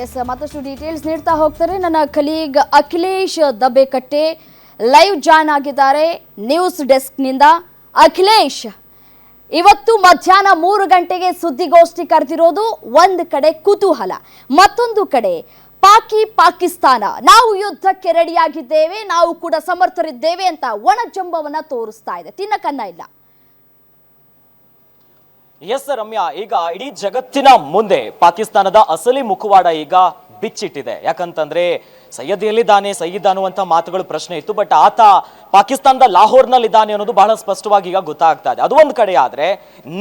S ಮತ್ತಷ್ಟು details ನೀಡ್ತಾ ಹೋಗ್ತಾರೆ ನನ್ನ ಕಲೀಗ್ ಅಖಿಲೇಶ್ ದಬ್ಬೆಕಟ್ಟೆ ಲೈವ್ ಜಾಯ್ನ್ ಆಗಿದ್ದಾರೆ ನ್ಯೂಸ್ ಡೆಸ್ಕ್ನಿಂದ. ಅಖಿಲೇಶ್, ಇವತ್ತು ಮಧ್ಯಾಹ್ನ 3 ಗಂಟೆಗೆ ಸುದ್ದಿಗೋಷ್ಠಿ ಕರೆದಿರೋದು ಒಂದು ಕಡೆ ಕುತೂಹಲ, ಮತ್ತೊಂದು ಕಡೆ ಪಾಕಿಸ್ತಾನ ನಾವು ಯುದ್ಧಕ್ಕೆ ರೆಡಿಯಾಗಿದ್ದೇವೆ, ನಾವು ಕೂಡ ಸಮರ್ಥರಿದ್ದೇವೆ ಅಂತ ಒಣಜಂಬವನ್ನ ತೋರಿಸ್ತಾ ಇದೆ, ತಿನ್ನಕನ್ನ ಇಲ್ಲ. ಎಸ್ ರಮ್ಯಾ, ಈಗ ಇಡೀ ಜಗತ್ತಿನ ಮುಂದೆ ಪಾಕಿಸ್ತಾನದ ಅಸಲಿ ಮುಖವಾಡ ಈಗ ಬಿಚ್ಚಿಟ್ಟಿದೆ. ಯಾಕಂತಂದ್ರೆ ಸಯ್ಯದ್ ಎಲ್ಲಿದ್ದಾನೆ, ಸಯ್ಯದ್ ಅನ್ನುವಂಥ ಮಾತುಗಳು ಪ್ರಶ್ನೆ ಇತ್ತು. ಬಟ್ ಆತ ಪಾಕಿಸ್ತಾನದ ಲಾಹೋರ್ನಲ್ಲಿ ಇದ್ದಾನೆ ಅನ್ನೋದು ಬಹಳ ಸ್ಪಷ್ಟವಾಗಿ ಈಗ ಗೊತ್ತಾಗ್ತಾ ಇದೆ. ಅದು ಒಂದು ಕಡೆ ಆದ್ರೆ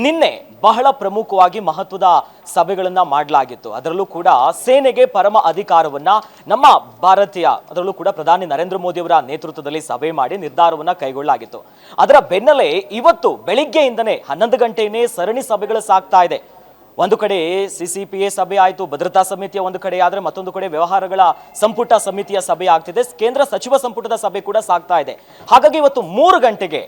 ನಿನ್ನೆ ಬಹಳ ಪ್ರಮುಖವಾಗಿ ಮಹತ್ವದ ಸಭೆಗಳನ್ನ ಮಾಡಲಾಗಿತ್ತು. ಅದರಲ್ಲೂ ಕೂಡ ಸೇನೆಗೆ ಪರಮ ಅಧಿಕಾರವನ್ನ ನಮ್ಮ ಭಾರತೀಯ, ಅದರಲ್ಲೂ ಕೂಡ ಪ್ರಧಾನಿ ನರೇಂದ್ರ ಮೋದಿ ಅವರ ನೇತೃತ್ವದಲ್ಲಿ ಸಭೆ ಮಾಡಿ ನಿರ್ಧಾರವನ್ನ ಕೈಗೊಳ್ಳಲಾಗಿತ್ತು. ಅದರ ಬೆನ್ನಲ್ಲೇ ಇವತ್ತು ಬೆಳಿಗ್ಗೆಯಿಂದನೇ 11 ಗಂಟೆಯೇ ಸರಣಿ ಸಭೆಗಳು ಸಾಗ್ತಾ ಇದೆ. ಒಂದು ಕಡೆ CCPA ಸಭೆ ಆಯಿತು, ಭದ್ರತಾ ಸಮಿತಿಯ ಒಂದು ಕಡೆ ಆದ್ರೆ ಮತ್ತೊಂದು ಕಡೆ ವ್ಯವಹಾರಗಳ ಸಂಪುಟ ಸಮಿತಿಯ ಸಭೆ ಆಗ್ತಿದೆ, ಕೇಂದ್ರ ಸಚಿವ ಸಂಪುಟದ ಸಭೆ ಕೂಡ ಸಾಗ್ತಾ ಇದೆ. ಹಾಗಾಗಿ ಇವತ್ತು 3 ಗಂಟೆಗೆ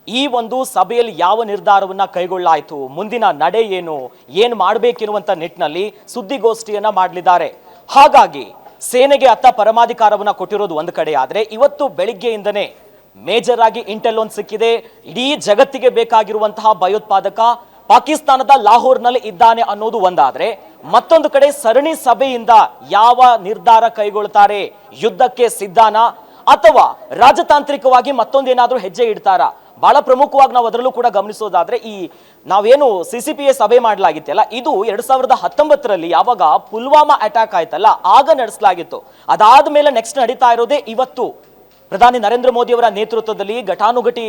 ಈ ಒಂದು ಸಭೆಯಲ್ಲಿ ಯಾವ ನಿರ್ಧಾರವನ್ನ ಕೈಗೊಳ್ಳಾಯಿತು, ಮುಂದಿನ ನಡೆ ಏನು ಮಾಡಬೇಕೆನ್ನುವಂತ ನಿಟ್ಟಿನಲ್ಲಿ ಸುದ್ದಿಗೋಷ್ಠಿಯನ್ನ ಮಾಡಲಿದ್ದಾರೆ. ಹಾಗಾಗಿ ಸೇನೆಗೆ ಅತ್ತ ಪರಮಾಧಿಕಾರವನ್ನ ಕೊಟ್ಟಿರೋದು ಒಂದು ಕಡೆ ಆದ್ರೆ ಇವತ್ತು ಬೆಳಿಗ್ಗೆಯಿಂದನೇ ಮೇಜರ್ ಆಗಿ ಇಂಟೆಲ್ ಒಂದು ಸಿಕ್ಕಿದೆ. ಇಡೀ ಜಗತ್ತಿಗೆ ಬೇಕಾಗಿರುವಂತಹ ಭಯೋತ್ಪಾದಕ ಪಾಕಿಸ್ತಾನದ ಲಾಹೋರ್ನಲ್ಲಿ ಇದ್ದಾನೆ ಅನ್ನೋದು ಒಂದಾದ್ರೆ, ಮತ್ತೊಂದು ಕಡೆ ಸರಣಿ ಸಭೆಯಿಂದ ಯಾವ ನಿರ್ಧಾರ ಕೈಗೊಳ್ತಾರೆ, ಯುದ್ಧಕ್ಕೆ ಸಿದ್ಧಾನ ಅಥವಾ ರಾಜತಾಂತ್ರಿಕವಾಗಿ ಮತ್ತೊಂದೇನಾದ್ರೂ ಹೆಜ್ಜೆ ಇಡ್ತಾರಾ? ಬಹಳ ಪ್ರಮುಖವಾಗಿ ನಾವು ಅದರಲ್ಲೂ ಕೂಡ ಗಮನಿಸೋದಾದ್ರೆ ಈ ನಾವೇನು CCPA ಸಭೆ ಮಾಡಲಾಗಿತ್ತಲ್ಲ, ಇದು 2019ರಲ್ಲಿ ಯಾವಾಗ ಪುಲ್ವಾಮಾ ಅಟ್ಯಾಕ್ ಆಯ್ತಲ್ಲ ಆಗ ನಡೆಸಲಾಗಿತ್ತು. ಅದಾದ ಮೇಲೆ ನೆಕ್ಸ್ಟ್ ನಡೀತಾ ಇರೋದೇ ಇವತ್ತು ಪ್ರಧಾನಿ ನರೇಂದ್ರ ಮೋದಿ ಅವರ ನೇತೃತ್ವದಲ್ಲಿ ಘಟಾನುಘಟಿ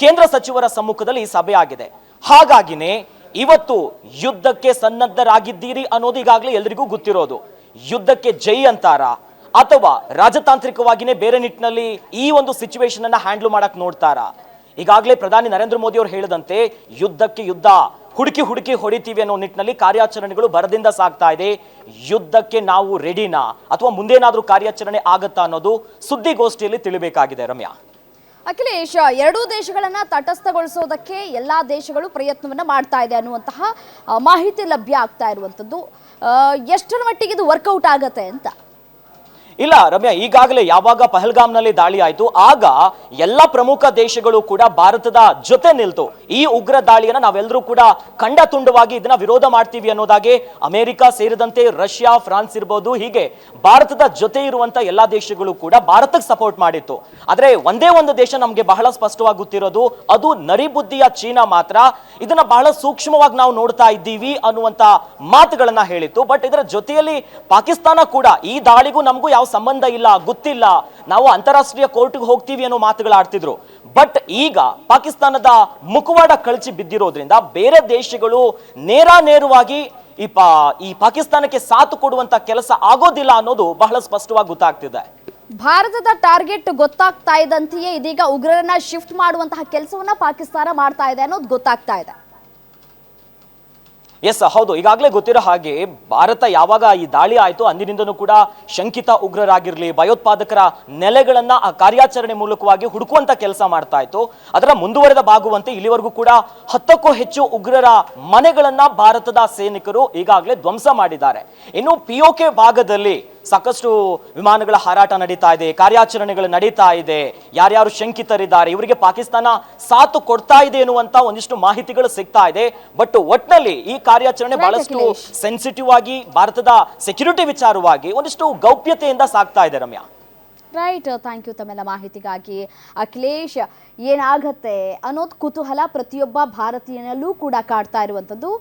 ಕೇಂದ್ರ ಸಚಿವರ ಸಮ್ಮುಖದಲ್ಲಿ ಈ ಸಭೆ ಆಗಿದೆ. ಹಾಗಾಗಿನೇ ಇವತ್ತು ಯುದ್ಧಕ್ಕೆ ಸನ್ನದ್ಧರಾಗಿದ್ದೀರಿ ಅನ್ನೋದು ಈಗಾಗಲೇ ಎಲ್ರಿಗೂ ಗೊತ್ತಿರೋದು. ಯುದ್ಧಕ್ಕೆ ಜೈ ಅಂತಾರ ಅಥವಾ ರಾಜತಾಂತ್ರಿಕವಾಗಿನೇ ಬೇರೆ ನಿಟ್ಟಿನಲ್ಲಿ ಈ ಒಂದು ಸಿಚುವೇಶನ್ ಅನ್ನ ಹ್ಯಾಂಡಲ್ ಮಾಡಕ್ ನೋಡ್ತಾರಾ? ಈಗಾಗಲೇ ಪ್ರಧಾನಿ ನರೇಂದ್ರ ಮೋದಿ ಅವರು ಹೇಳಿದಂತೆ ಯುದ್ಧಕ್ಕೆ ಯುದ್ಧ ಹುಡುಕಿ ಹೊಡಿತೀವಿ ಅನ್ನೋ ನಿಟ್ಟಿನಲ್ಲಿ ಕಾರ್ಯಾಚರಣೆಗಳು ಭರದಿಂದ ಸಾಗ್ತಾ ಇದೆ. ಯುದ್ಧಕ್ಕೆ ನಾವು ರೆಡಿನಾ ಅಥವಾ ಮುಂದೇನಾದ್ರೂ ಕಾರ್ಯಾಚರಣೆ ಆಗತ್ತಾ ಅನ್ನೋದು ಸುದ್ದಿಗೋಷ್ಠಿಯಲ್ಲಿ ತಿಳಿಬೇಕಾಗಿದೆ. ರಮ್ಯಾ, ಅಖಿಲೇಶ್, ಎರಡೂ ದೇಶಗಳನ್ನ ತಟಸ್ಥಗೊಳಿಸೋದಕ್ಕೆ ಎಲ್ಲಾ ದೇಶಗಳು ಪ್ರಯತ್ನವನ್ನ ಮಾಡ್ತಾ ಇದೆ ಅನ್ನುವಂತಹ ಮಾಹಿತಿ ಲಭ್ಯ ಆಗ್ತಾ ಇರುವಂತದ್ದು. ಎಷ್ಟರ ಮಟ್ಟಿಗೆ ಇದು ವರ್ಕೌಟ್ ಆಗತ್ತೆ ಅಂತ? ಇಲ್ಲ ರಮ್ಯಾ, ಈಗಾಗಲೇ ಯಾವಾಗ ಪಹಲ್ಗಾಮ್ನಲ್ಲಿ ದಾಳಿ ಆಯ್ತು ಆಗ ಎಲ್ಲ ಪ್ರಮುಖ ದೇಶಗಳು ಕೂಡ ಭಾರತದ ಜೊತೆ ನಿಲ್ತು. ಈ ಉಗ್ರ ದಾಳಿಯನ್ನ ನಾವೆಲ್ಲರೂ ಕೂಡ ಖಂಡ ತುಂಡವಾಗಿ ಇದನ್ನ ವಿರೋಧ ಮಾಡ್ತೀವಿ ಅನ್ನೋದಾಗೆ ಅಮೆರಿಕ ಸೇರಿದಂತೆ ರಷ್ಯಾ, ಫ್ರಾನ್ಸ್ ಇರ್ಬೋದು, ಹೀಗೆ ಭಾರತದ ಜೊತೆ ಇರುವಂತ ಎಲ್ಲಾ ದೇಶಗಳು ಕೂಡ ಭಾರತಕ್ಕೆ ಸಪೋರ್ಟ್ ಮಾಡಿತ್ತು. ಆದ್ರೆ ಒಂದೇ ಒಂದು ದೇಶ ನಮ್ಗೆ ಬಹಳ ಸ್ಪಷ್ಟವಾಗಿ ಗೊತ್ತಿರೋದು, ಅದು ನರಿಬುದ್ಧಿಯ ಚೀನಾ ಮಾತ್ರ ಇದನ್ನ ಬಹಳ ಸೂಕ್ಷ್ಮವಾಗಿ ನಾವು ನೋಡ್ತಾ ಇದ್ದೀವಿ ಅನ್ನುವಂತ ಮಾತುಗಳನ್ನ ಹೇಳಿತ್ತು. ಬಟ್ ಇದರ ಜೊತೆಯಲ್ಲಿ ಪಾಕಿಸ್ತಾನ ಕೂಡ ಈ ದಾಳಿಗೂ ನಮಗೂ ಯಾವ ಸಂಬಂಧ ಇಲ್ಲ, ಗೊತ್ತಿಲ್ಲ, ನಾವು ಅಂತಾರಾಷ್ಟ್ರೀಯ ಕೋರ್ಟ್ಗೆ ಹೋಗ್ತೀವಿ ಅನ್ನೋ ಮಾತುಗಳು ಆಡ್ತಿದ್ರು. ಬಟ್ ಈಗ ಪಾಕಿಸ್ತಾನದ ಮುಖವಾಡ ಕಳಚಿ ಬಿದ್ದಿರೋದ್ರಿಂದ ಬೇರೆ ದೇಶಗಳು ನೇರವಾಗಿ ಈ ಪಾಕಿಸ್ತಾನಕ್ಕೆ ಸಾಥ್ ಕೊಡುವಂತ ಕೆಲಸ ಆಗೋದಿಲ್ಲ ಅನ್ನೋದು ಬಹಳ ಸ್ಪಷ್ಟವಾಗಿ ಗೊತ್ತಾಗ್ತಿದೆ. ಭಾರತದ ಟಾರ್ಗೆಟ್ ಗೊತ್ತಾಗ್ತಾ ಇದ್ದಂತೆಯೇ ಇದೀಗ ಉಗ್ರರನ್ನ ಶಿಫ್ಟ್ ಮಾಡುವಂತಹ ಕೆಲಸವನ್ನ ಪಾಕಿಸ್ತಾನ ಮಾಡ್ತಾ ಇದೆ ಅನ್ನೋದು ಗೊತ್ತಾಗ್ತಾ ಇದೆ. ಎಸ್ ಹೌದು, ಈಗಾಗಲೇ ಗೊತ್ತಿರೋ ಹಾಗೆ ಭಾರತ ಯಾವಾಗ ಈ ದಾಳಿ ಆಯ್ತು ಅಂದಿನಿಂದನೂ ಕೂಡ ಶಂಕಿತ ಉಗ್ರರಾಗಿರ್ಲಿ, ಭಯೋತ್ಪಾದಕರ ನೆಲೆಗಳನ್ನ ಆ ಕಾರ್ಯಾಚರಣೆ ಮೂಲಕವಾಗಿ ಹುಡುಕುವಂತ ಕೆಲಸ ಮಾಡ್ತಾ ಇತ್ತು. ಅದರ ಮುಂದುವರೆದ ಭಾಗವಂತೆ ಇಲ್ಲಿವರೆಗೂ ಕೂಡ 10ಕ್ಕೂ ಹೆಚ್ಚು ಉಗ್ರರ ಮನೆಗಳನ್ನ ಭಾರತದ ಸೈನಿಕರು ಈಗಾಗಲೇ ಧ್ವಂಸ ಮಾಡಿದ್ದಾರೆ. ಇನ್ನು POK ಭಾಗದಲ್ಲಿ ಸಾಕಷ್ಟು ವಿಮಾನಗಳ ಹಾರಾಟ ನಡೀತಾ ಇದೆ, ಕಾರ್ಯಾಚರಣೆಗಳು ನಡೀತಾ ಇದೆ, ಯಾರ್ಯಾರು ಶಂಕಿತರಿದ್ದಾರೆ ಇವರಿಗೆ ಪಾಕಿಸ್ತಾನ ಸಾಥ್ ಕೊಡ್ತಾ ಇದೆ ಎನ್ನುವಂತ ಒಂದಿಷ್ಟು ಮಾಹಿತಿಗಳು ಸಿಗ್ತಾ ಇದೆ. ಬಟ್ ಒಟ್ನಲ್ಲಿ ಈ ಕಾರ್ಯಾಚರಣೆ ಬಹಳಷ್ಟು ಸೆನ್ಸಿಟಿವ್ ಆಗಿ ಭಾರತದ ಸೆಕ್ಯೂರಿಟಿ ವಿಚಾರವಾಗಿ ಒಂದಿಷ್ಟು ಗೌಪ್ಯತೆಯಿಂದ ಸಾಗ್ತಾ ಇದೆ. ರಮ್ಯಾ, ರೈಟ್, ಥ್ಯಾಂಕ್ ಯು ತಮ್ಮೆಲ್ಲ ಮಾಹಿತಿಗಾಗಿ. ಅಖಿಲೇಶ್, ಏನಾಗತ್ತೆ ಅನ್ನೋದು ಕುತೂಹಲ ಪ್ರತಿಯೊಬ್ಬ ಭಾರತೀಯನಲ್ಲೂ ಕೂಡ ಕಾಡ್ತಾ ಇರುವಂಥದ್ದು.